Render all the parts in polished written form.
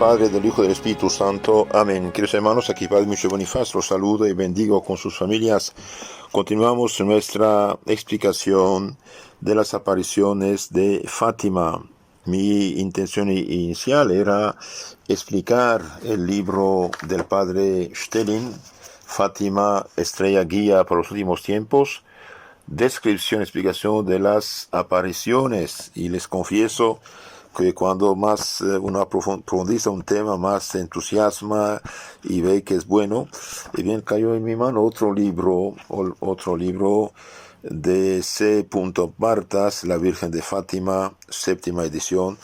Padre, del Hijo y del Espíritu Santo. Amén. Queridos hermanos, aquí Padre Michel Bonifaz los saludo y bendigo con sus familias. Continuamos nuestra explicación de las apariciones de Fátima. Mi intención inicial era explicar el libro del Padre Stelin, Fátima, Estrella Guía para los Últimos Tiempos, descripción, explicación de las apariciones, y les confieso que cuando más uno profundiza un tema, más se entusiasma y ve que es bueno. Y bien, cayó en mi mano otro libro de C. Bartas, La Virgen de Fátima, séptima edición,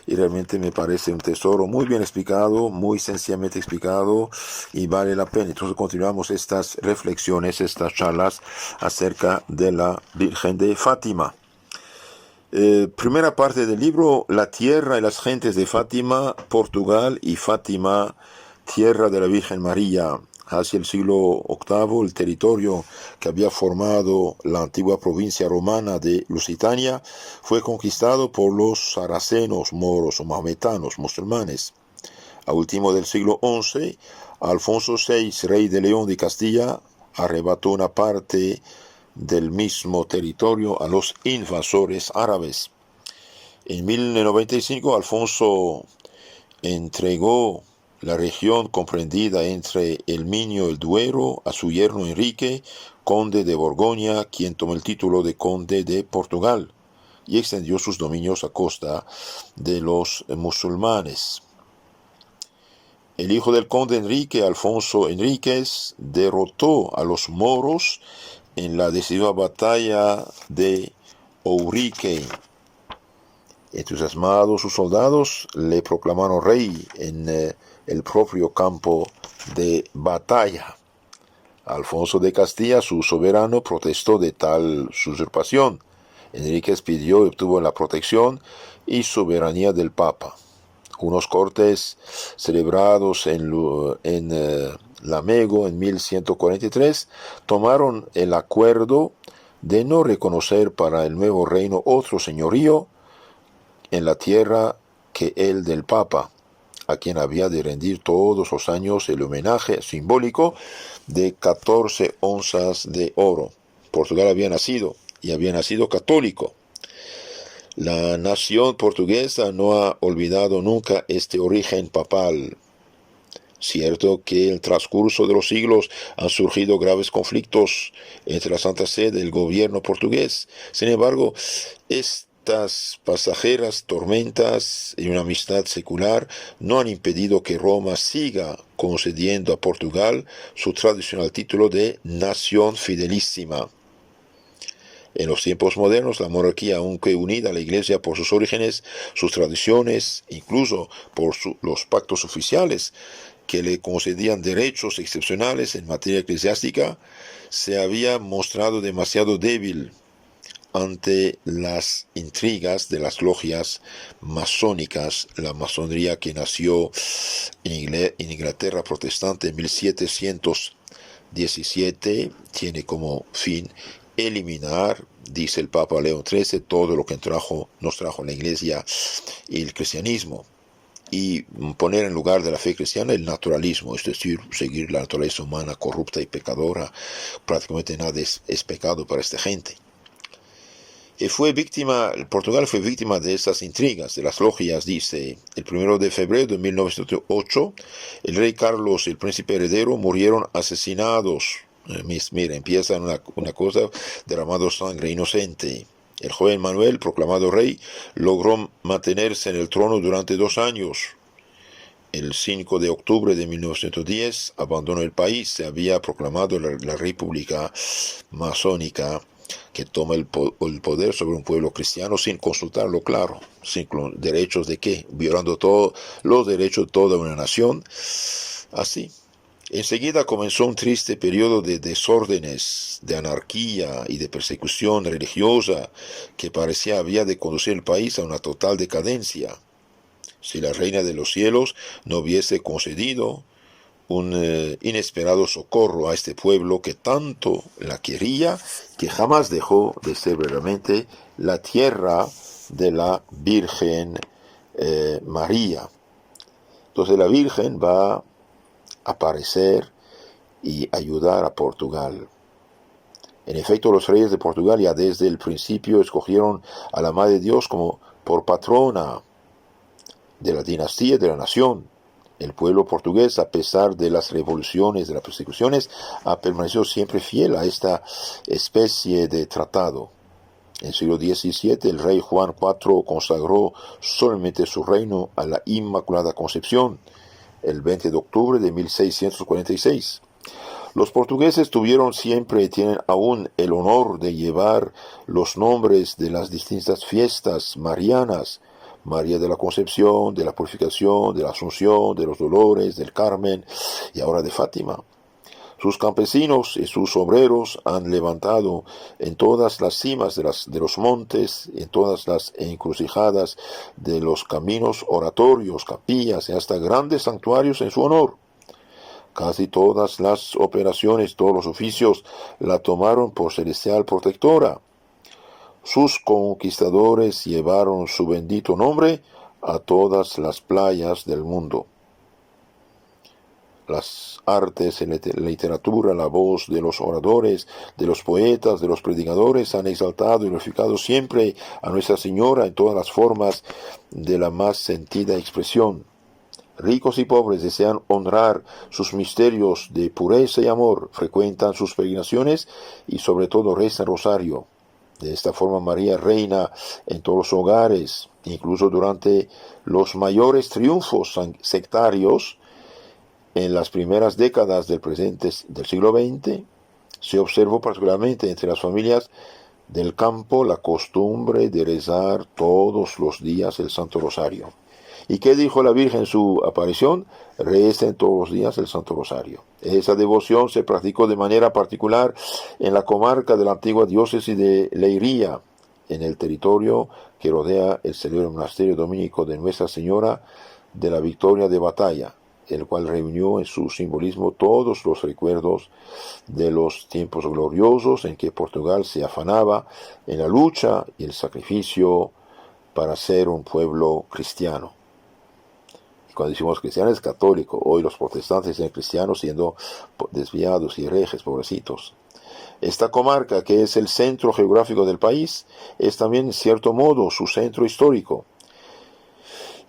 y realmente me parece un tesoro muy bien explicado, muy sencillamente explicado, y vale la pena. Entonces continuamos estas reflexiones, estas charlas acerca de la Virgen de Fátima. Primera parte del libro: la tierra y las gentes de Fátima, Portugal y Fátima, tierra de la Virgen María. Hacia el siglo VIII, el territorio que había formado la antigua provincia romana de Lusitania fue conquistado por los saracenos, moros o mahometanos, musulmanes. A último del siglo XI, Alfonso VI, rey de León de Castilla, arrebató una parte del mismo territorio a los invasores árabes. En 1095, Alfonso entregó la región comprendida entre el Minho y el Duero a su yerno Enrique, conde de Borgoña, quien tomó el título de conde de Portugal y extendió sus dominios a costa de los musulmanes. El hijo del conde Enrique, Alfonso Enríquez, derrotó a los moros en la decisiva batalla de Ourique. Entusiasmados sus soldados le proclamaron rey en el propio campo de batalla. Alfonso de Castilla, su soberano, protestó de tal usurpación. Enríquez pidió y obtuvo la protección y soberanía del Papa. Unos cortes celebrados en Lamego en 1143 tomaron el acuerdo de no reconocer para el nuevo reino otro señorío en la tierra que el del Papa, a quien había de rendir todos los años el homenaje simbólico de 14 onzas de oro. Portugal había nacido católico. La nación portuguesa no ha olvidado nunca este origen papal. Cierto que en el transcurso de los siglos han surgido graves conflictos entre la Santa Sede y el gobierno portugués. Sin embargo, estas pasajeras tormentas y una amistad secular no han impedido que Roma siga concediendo a Portugal su tradicional título de nación fidelísima. En los tiempos modernos, la monarquía, aunque unida a la Iglesia por sus orígenes, sus tradiciones, incluso por los pactos oficiales que le concedían derechos excepcionales en materia eclesiástica, se había mostrado demasiado débil ante las intrigas de las logias masónicas. La masonería, que nació en Inglaterra protestante en 1717, tiene como fin eliminar, dice el Papa León XIII, todo lo que nos trajo la Iglesia y el cristianismo, y poner en lugar de la fe cristiana el naturalismo, es decir, seguir la naturaleza humana corrupta y pecadora. Prácticamente nada es pecado para esta gente. Portugal fue víctima de estas intrigas, de las logias, dice. El 1 de febrero de 1908, el rey Carlos y el príncipe heredero murieron asesinados. Mira, empieza una cosa derramando sangre inocente. El joven Manuel, proclamado rey, logró mantenerse en el trono durante 2 años. El 5 de octubre de 1910 abandonó el país. Se había proclamado la República Masónica, que toma el poder sobre un pueblo cristiano sin consultarlo, claro, sin derechos de qué, violando todos los derechos de toda una nación. Así. Enseguida comenzó un triste periodo de desórdenes, de anarquía y de persecución religiosa que parecía había de conducir el país a una total decadencia. Si la Reina de los Cielos no hubiese concedido un inesperado socorro a este pueblo que tanto la quería, que jamás dejó de ser verdaderamente la tierra de la Virgen María. Entonces la Virgen va a aparecer y ayudar a Portugal. En efecto, los reyes de Portugal ya desde el principio escogieron a la Madre de Dios como por patrona de la dinastía de la nación. El pueblo portugués, a pesar de las revoluciones, de las persecuciones, ha permanecido siempre fiel a esta especie de tratado. En el siglo XVII, el rey Juan IV consagró solamente su reino a la Inmaculada Concepción, el 20 de octubre de 1646. Los portugueses tuvieron siempre y tienen aún el honor de llevar los nombres de las distintas fiestas marianas: María de la Concepción, de la Purificación, de la Asunción, de los Dolores, del Carmen y ahora de Fátima. Sus campesinos y sus obreros han levantado en todas las cimas de los montes, en todas las encrucijadas de los caminos oratorios, capillas y hasta grandes santuarios en su honor. Casi todas las operaciones, todos los oficios la tomaron por celestial protectora. Sus conquistadores llevaron su bendito nombre a todas las playas del mundo. Las artes, la literatura, la voz de los oradores, de los poetas, de los predicadores han exaltado y glorificado siempre a Nuestra Señora en todas las formas de la más sentida expresión. Ricos y pobres desean honrar sus misterios de pureza y amor, frecuentan sus peregrinaciones y sobre todo rezan rosario. De esta forma María reina en todos los hogares, incluso durante los mayores triunfos sectarios. En las primeras décadas del siglo XX, se observó particularmente entre las familias del campo la costumbre de rezar todos los días el Santo Rosario. ¿Y qué dijo la Virgen en su aparición? Recen todos los días el Santo Rosario. Esa devoción se practicó de manera particular en la comarca de la antigua diócesis de Leiria, en el territorio que rodea el célebre monasterio dominico de Nuestra Señora de la Victoria de Batalla, el cual reunió en su simbolismo todos los recuerdos de los tiempos gloriosos en que Portugal se afanaba en la lucha y el sacrificio para ser un pueblo cristiano. Y cuando decimos cristiano es católico, hoy los protestantes son cristianos siendo desviados y herejes, pobrecitos. Esta comarca, que es el centro geográfico del país, es también en cierto modo su centro histórico.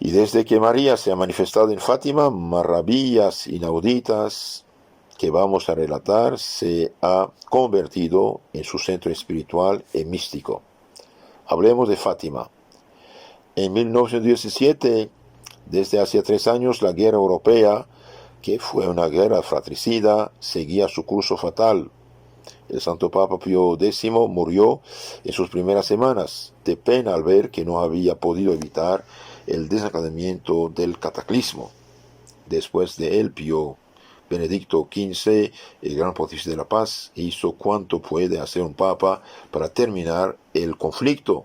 Y desde que María se ha manifestado en Fátima, maravillas inauditas que vamos a relatar se ha convertido en su centro espiritual y místico. Hablemos de Fátima. En 1917, desde hace 3 años, la guerra europea, que fue una guerra fratricida, seguía su curso fatal. El Santo Papa Pío X murió en sus primeras semanas, de pena al ver que no había podido evitar el desencadenamiento del cataclismo. Después de él, Pío Benedicto XV, el gran pontífice de la paz, hizo cuanto puede hacer un papa para terminar el conflicto,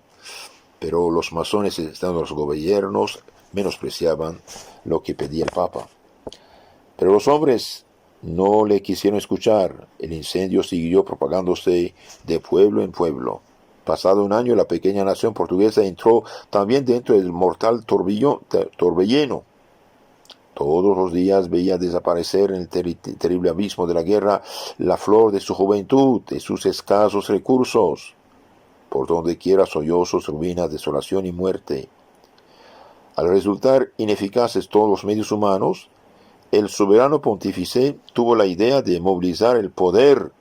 pero los masones, estando los gobiernos, menospreciaban lo que pedía el papa. Pero los hombres no le quisieron escuchar. El incendio siguió propagándose de pueblo en pueblo. Pasado un año, la pequeña nación portuguesa entró también dentro del mortal torbellino. Todos los días veía desaparecer en el terrible abismo de la guerra la flor de su juventud, de sus escasos recursos. Por donde quiera sollozos, ruinas, desolación y muerte. Al resultar ineficaces todos los medios humanos, el soberano pontífice tuvo la idea de movilizar el poder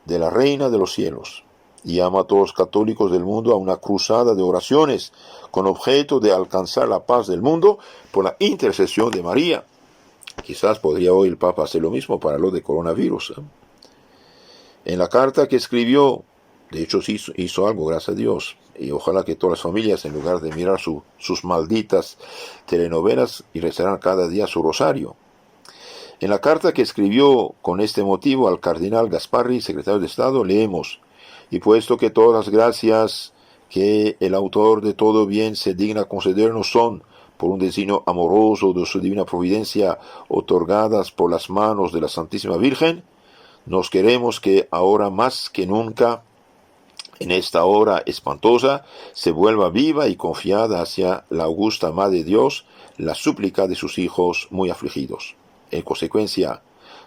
de la Reina de los Cielos y llama a todos los católicos del mundo a una cruzada de oraciones con objeto de alcanzar la paz del mundo por la intercesión de María. Quizás podría hoy el Papa hacer lo mismo para lo de coronavirus. En la carta que escribió, de hecho hizo algo, gracias a Dios, y ojalá que todas las familias, en lugar de mirar sus malditas telenovelas, y rezarán cada día su rosario. En la carta que escribió con este motivo al cardenal Gasparri, secretario de Estado, leemos: y puesto que todas las gracias que el autor de todo bien se digna concedernos son, por un designio amoroso de su divina providencia, otorgadas por las manos de la Santísima Virgen, nos queremos que ahora más que nunca en esta hora espantosa, se vuelva viva y confiada hacia la augusta Madre de Dios la súplica de sus hijos muy afligidos. En consecuencia,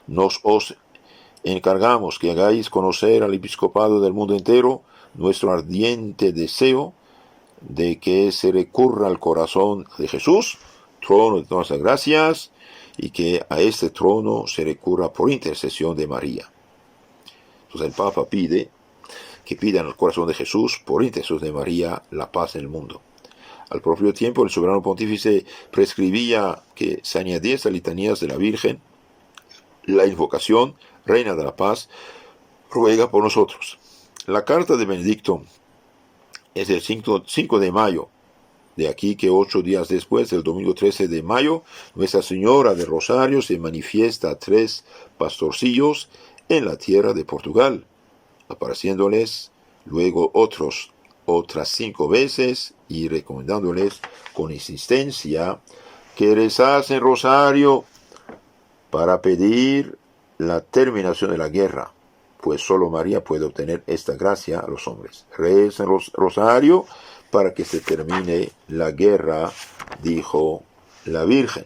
nos os encargamos que hagáis conocer al episcopado del mundo entero nuestro ardiente deseo de que se recurra al corazón de Jesús, trono de todas las gracias, y que a este trono se recurra por intercesión de María. Entonces el Papa pide que pidan al corazón de Jesús, por intercesión de María, la paz en el mundo. Al propio tiempo, el soberano pontífice prescribía que se añadiese a litanías de la Virgen la invocación, Reina de la Paz, ruega por nosotros. La carta de Benedicto es del 5 de mayo. De aquí que 8 días después, el domingo 13 de mayo, Nuestra Señora del Rosario se manifiesta a 3 pastorcillos en la tierra de Portugal, apareciéndoles luego otras 5 veces y recomendándoles con insistencia que rezasen rosario para pedir la terminación de la guerra, pues solo María puede obtener esta gracia a los hombres. Recen rosario para que se termine la guerra, dijo la Virgen.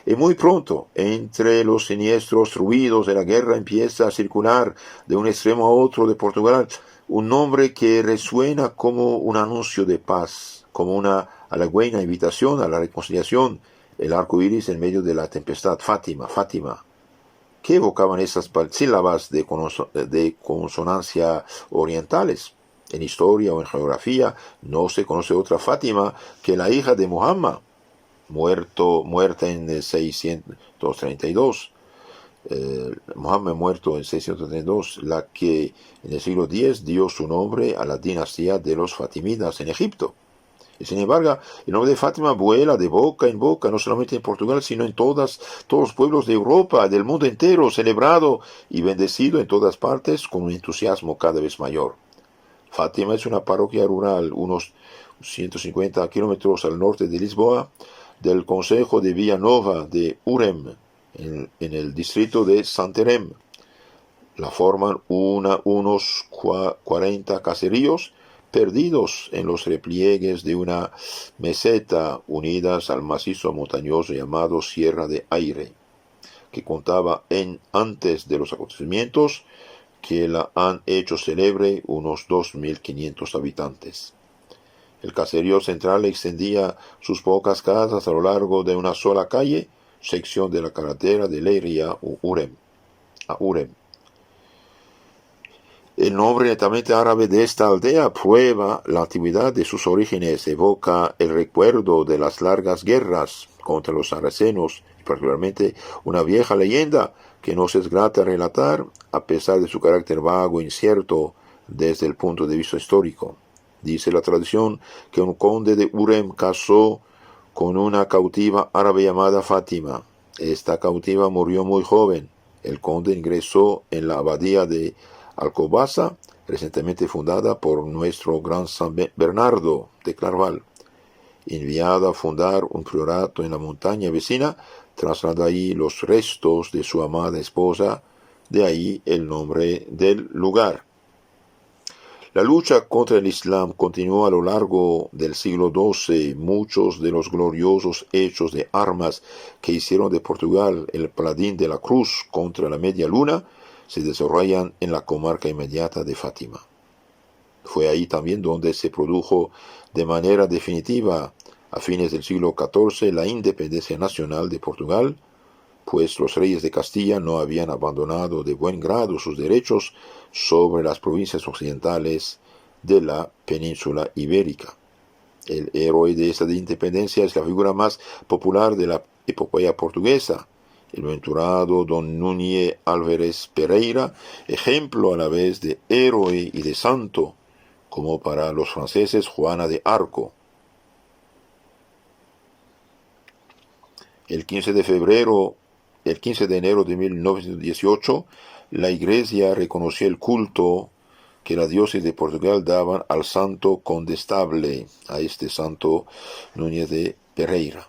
Y muy pronto, entre los siniestros ruidos de la guerra, empieza a circular de un extremo a otro de Portugal un nombre que resuena como un anuncio de paz, como una halagüeña invitación a la reconciliación, el arco iris en medio de la tempestad. Fátima, Fátima. ¿Qué evocaban esas sílabas de consonancia orientales? En historia o en geografía no se conoce otra Fátima que la hija de Muhammad, muerta en 632. Muhammad muerto en 632, la que en el siglo X dio su nombre a la dinastía de los Fatimidas en Egipto. Y sin embargo, el nombre de Fátima vuela de boca en boca, no solamente en Portugal, sino en todos los pueblos de Europa, del mundo entero, celebrado y bendecido en todas partes con un entusiasmo cada vez mayor. Fátima es una parroquia rural, unos 150 kilómetros al norte de Lisboa, del concejo de Villanova de Urem, en el distrito de Santarém. La forman unos 40 caseríos perdidos en los repliegues de una meseta unidas al macizo montañoso llamado Sierra de Aire, que contaba antes de los acontecimientos que la han hecho célebre unos 2.500 habitantes. El caserío central extendía sus pocas casas a lo largo de una sola calle, sección de la carretera de Leiria a Urem. El nombre netamente árabe de esta aldea prueba la antigüedad de sus orígenes, evoca el recuerdo de las largas guerras contra los sarracenos, y particularmente una vieja leyenda que nos es grata relatar, a pesar de su carácter vago e incierto desde el punto de vista histórico. Dice la tradición que un conde de Urem casó con una cautiva árabe llamada Fátima. Esta cautiva murió muy joven. El conde ingresó en la abadía de Alcobaza, recientemente fundada por nuestro gran San Bernardo de Claraval. Enviado a fundar un priorato en la montaña vecina, traslada ahí los restos de su amada esposa, de ahí el nombre del lugar. La lucha contra el Islam continuó a lo largo del siglo XII. Muchos de los gloriosos hechos de armas que hicieron de Portugal el paladín de la cruz contra la media luna se desarrollan en la comarca inmediata de Fátima. Fue ahí también donde se produjo de manera definitiva, a fines del siglo XIV, la independencia nacional de Portugal, pues los reyes de Castilla no habían abandonado de buen grado sus derechos sobre las provincias occidentales de la península ibérica. El héroe de esta independencia es la figura más popular de la epopeya portuguesa, el venturado don Núñez Álvarez Pereira, ejemplo a la vez de héroe y de santo, como para los franceses Juana de Arco. El 15 de enero de 1918, la Iglesia reconoció el culto que la diócesis de Portugal daban al santo condestable, a este santo Núñez de Pereira.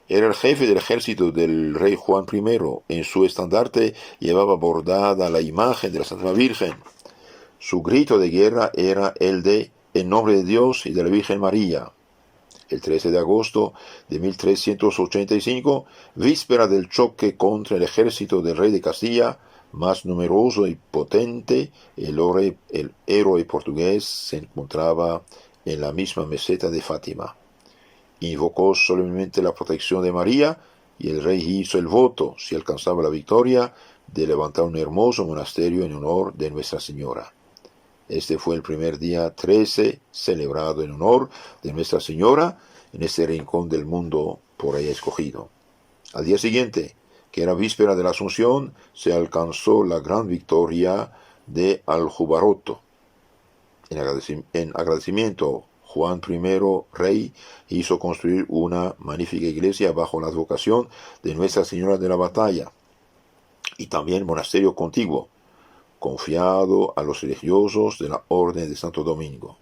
Era el jefe del ejército del rey Juan I. En su estandarte llevaba bordada la imagen de la Santa Virgen. Su grito de guerra era el de "En nombre de Dios y de la Virgen María". El 13 de agosto de 1385, víspera del choque contra el ejército del rey de Castilla, más numeroso y potente, el héroe portugués se encontraba en la misma meseta de Fátima. Invocó solemnemente la protección de María, y el rey hizo el voto, si alcanzaba la victoria, de levantar un hermoso monasterio en honor de Nuestra Señora. Este fue el primer día 13 celebrado en honor de Nuestra Señora en este rincón del mundo por ella escogido. Al día siguiente, que era víspera de la Asunción, se alcanzó la gran victoria de Aljubarrotto. En agradecimiento, Juan I, rey, hizo construir una magnífica iglesia bajo la advocación de Nuestra Señora de la Batalla, y también monasterio contiguo, confiado a los religiosos de la Orden de Santo Domingo.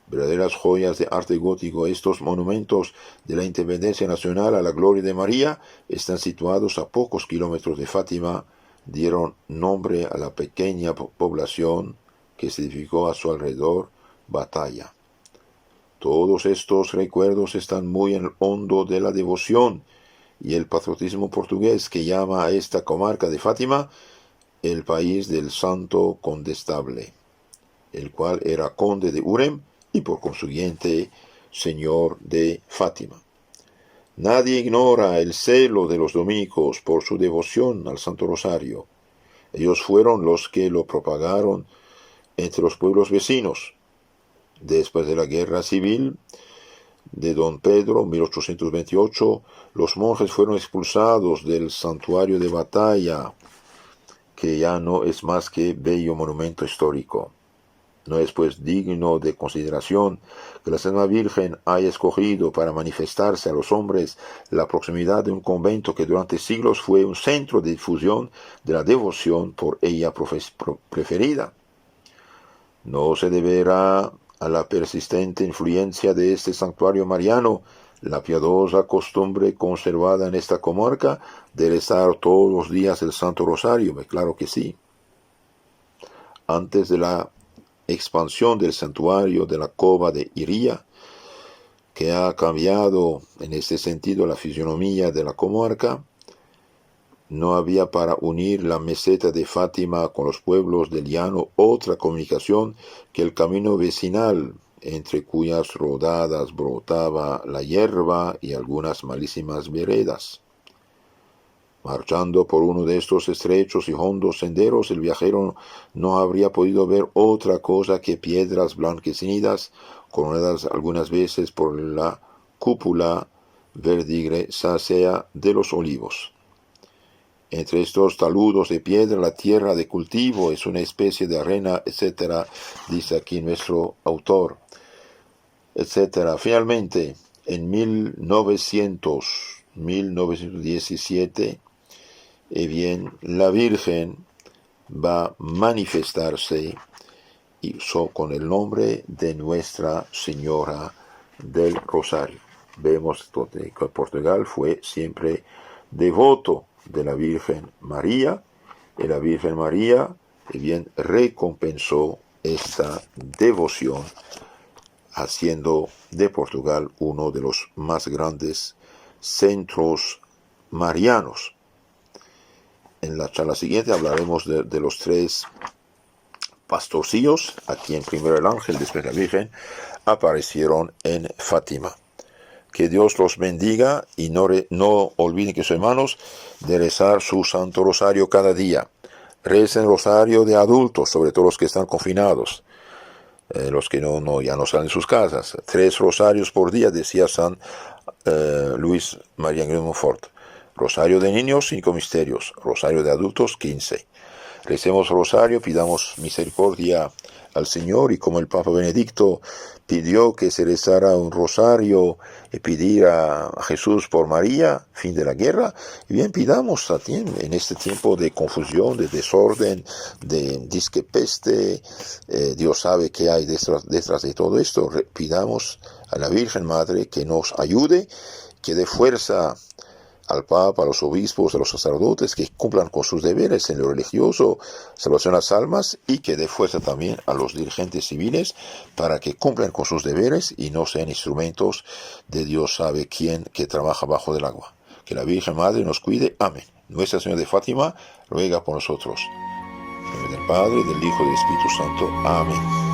Verdaderas joyas de arte gótico, estos monumentos de la independencia nacional a la gloria de María están situados a pocos kilómetros de Fátima. Dieron nombre a la pequeña población que se edificó a su alrededor, Batalla. Todos estos recuerdos están muy en el hondo de la devoción y el patriotismo portugués, que llama a esta comarca de Fátima el país del Santo Condestable, el cual era conde de Urem y por consiguiente señor de Fátima. Nadie ignora el celo de los dominicos por su devoción al Santo Rosario. Ellos fueron los que lo propagaron entre los pueblos vecinos. Después de la Guerra Civil de Don Pedro, 1828, los monjes fueron expulsados del santuario de Batalla, que ya no es más que bello monumento histórico. No es pues digno de consideración que la Santa Virgen haya escogido para manifestarse a los hombres la proximidad de un convento que durante siglos fue un centro de difusión de la devoción por ella preferida. No se deberá a la persistente influencia de este santuario mariano la piadosa costumbre conservada en esta comarca de rezar todos los días el Santo Rosario. Claro que sí. Antes de la expansión del santuario de la Cova de Iría, que ha cambiado en este sentido la fisionomía de la comarca, no había para unir la meseta de Fátima con los pueblos del llano otra comunicación que el camino vecinal, entre cuyas rodadas brotaba la hierba y algunas malísimas veredas. Marchando por uno de estos estrechos y hondos senderos, el viajero no habría podido ver otra cosa que piedras blanquecinas, coronadas algunas veces por la cúpula verdigrisácea de los olivos. Entre estos taludos de piedra, la tierra de cultivo es una especie de arena, etc., dice aquí nuestro autor, etc. Finalmente, en 1917, la Virgen va a manifestarse con el nombre de Nuestra Señora del Rosario. Vemos que Portugal fue siempre devoto de la Virgen María, y la Virgen María recompensó esta devoción, haciendo de Portugal uno de los más grandes centros marianos. En la charla siguiente hablaremos de los tres pastorcillos, a quien primero el ángel, después la Virgen, aparecieron en Fátima. Que Dios los bendiga y no olviden que sus hermanos de rezar su Santo Rosario cada día. Recen rosario de adultos, sobre todo los que están confinados, los que ya no salen de sus casas. 3 rosarios por día, decía San Luis María de Montfort. Rosario de niños, 5 misterios. Rosario de adultos, 15. Recemos rosario, pidamos misericordia al Señor, y como el Papa Benedicto pidió que se rezara un rosario y pedir a Jesús por María, fin de la guerra, y bien pidamos también en este tiempo de confusión, de desorden, de disque peste, Dios sabe qué hay detrás de todo esto. Pidamos a la Virgen Madre que nos ayude, que dé fuerza al Papa, a los obispos, a los sacerdotes, que cumplan con sus deberes en lo religioso, salvación a las almas, y que dé fuerza también a los dirigentes civiles para que cumplan con sus deberes y no sean instrumentos de Dios sabe quién que trabaja bajo del agua. Que la Virgen Madre nos cuide. Amén. Nuestra Señora de Fátima ruega por nosotros. En nombre del Padre, del Hijo y del Espíritu Santo. Amén.